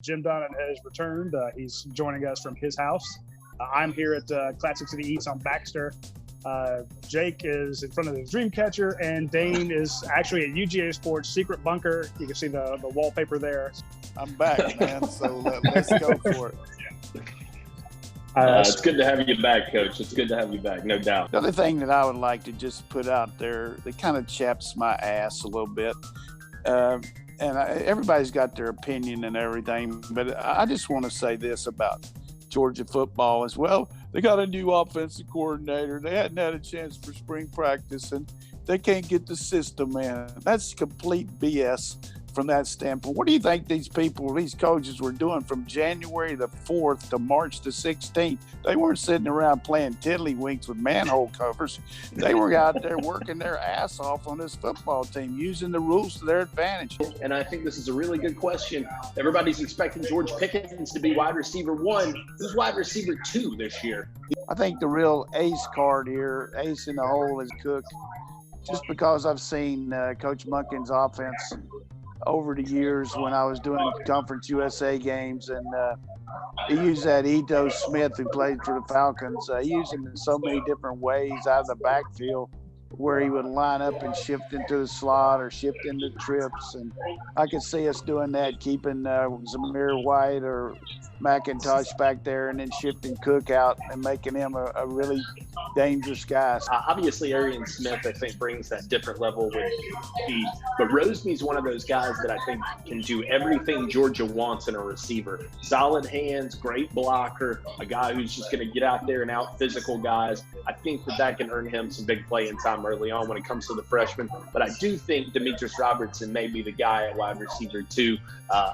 Jim Donnan has returned. He's joining us from his house. I'm here at Classic City Eats on Baxter. Jake is in front of the Dreamcatcher, and Dane is actually at UGASports secret bunker. You can see the wallpaper there. I'm back, man, so let's go for it. It's good to have you back, Coach. It's good to have you back, no doubt. The other thing that I would like to just put out there, that kind of chaps my ass a little bit, everybody's got their opinion and everything, but I just want to say this about Georgia football as well. They got a new offensive coordinator. They hadn't had a chance for spring practice, and they can't get the system in. That's complete BS from that standpoint. What do you think these coaches were doing from January the 4th to March the 16th? They weren't sitting around playing tiddlywinks with manhole covers. They were out there working their ass off on this football team, using the rules to their advantage. And I think this is a really good question. Everybody's expecting George Pickens to be wide receiver 1. Who's wide receiver 2 this year? I think the real ace card here, ace in the hole, is Cook. Just because I've seen Coach Monken's offense over the years when I was doing Conference USA games, and he used that Ito Smith who played for the Falcons. He used him in so many different ways out of the backfield, where he would line up and shift into the slot or shift into trips. And I could see us doing that, keeping Zamir White or McIntosh back there and then shifting Cook out and making him a really dangerous guy. Obviously, Arian Smith, I think, brings that different level with speed. But Roseme's one of those guys that I think can do everything Georgia wants in a receiver. Solid hands, great blocker, a guy who's just going to get out there and out-physical guys. I think that can earn him some big playing time early on when it comes to the freshman. But I do think Demetrius Robertson may be the guy at wide receiver 2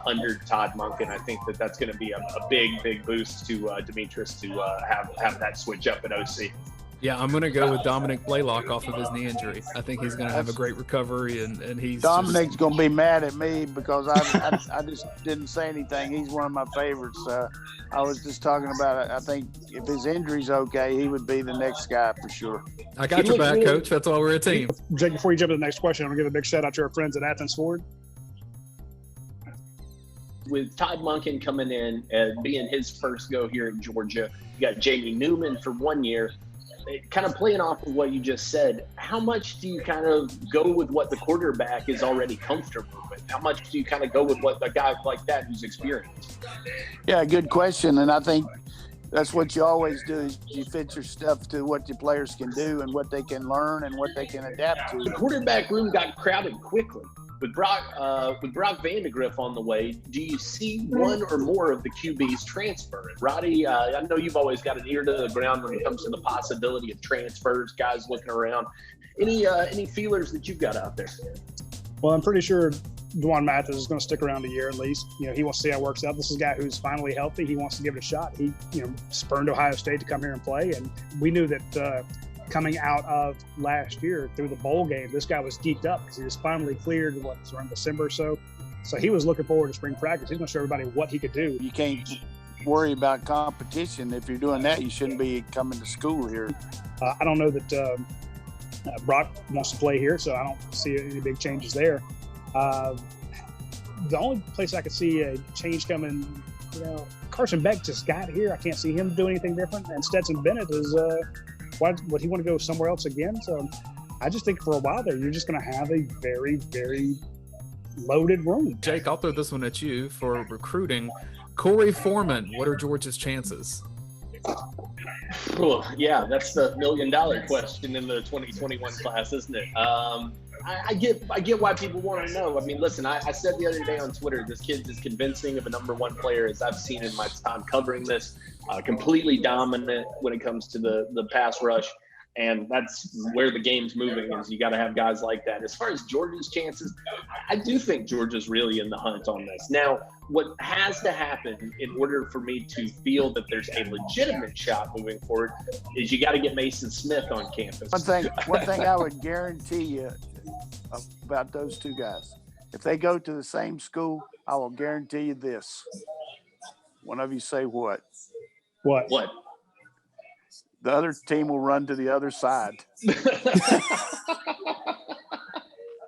under Todd Monken. I think that's going to be a big boost to Demetrius to have that switch up at OC. Yeah, I'm going to go with Dominic Blaylock off of his knee injury. I think he's going to have a great recovery, and he's Dominic's going to be mad at me because I just didn't say anything. He's one of my favorites. I was just talking about it. I think if his injury's okay, he would be the next guy for sure. I got your back, Coach. That's why we're a team. Jake, before you jump to the next question, I'm going to give a big shout out to our friends at Athens Ford. With Todd Monken coming in and being his first go here in Georgia, you got Jamie Newman for 1 year. Kind of playing off of what you just said, how much do you kind of go with what the quarterback is already comfortable with? How much do you kind of go with what a guy like that who's experienced? Yeah, good question. And I think that's what you always do, is you fit your stuff to what your players can do and what they can learn and what they can adapt to. The quarterback room got crowded quickly. With Brock Vandegrift on the way, do you see one or more of the QBs transfer? Roddy, I know you've always got an ear to the ground when it comes to the possibility of transfers, guys looking around. Any feelers that you've got out there? Well, I'm pretty sure Dwan Mathis is going to stick around a year at least. He wants to see how it works out. This is a guy who's finally healthy. He wants to give it a shot. He, spurned Ohio State to come here and play, and we knew that coming out of last year through the bowl game, this guy was geeked up because he was finally cleared around December or so. So he was looking forward to spring practice. He's going to show everybody what he could do. You can't worry about competition. If you're doing that, you shouldn't be coming to school here. I don't know that Brock wants to play here, so I don't see any big changes there. The only place I could see a change coming, Carson Beck just got here. I can't see him doing anything different. And Stetson Bennett is would he want to go somewhere else again? So I just think for a while there, you're just going to have a very, very loaded room. Jake, I'll throw this one at you for recruiting. Corey Foreman, what are Georgia's chances? Well, yeah, that's the $1 million question in the 2021 class, isn't it? I get why people want to know. I mean, listen, I said the other day on Twitter, this kid's as convincing of a number one player as I've seen in my time covering this. Completely dominant when it comes to the pass rush. And that's where the game's moving, is you got to have guys like that. As far as Georgia's chances, I do think Georgia's really in the hunt on this. Now, what has to happen in order for me to feel that there's a legitimate shot moving forward is you got to get Mason Smith on campus. One thing I would guarantee you about those two guys, if they go to the same school, I will guarantee you this. One of you say what? What? The other team will run to the other side.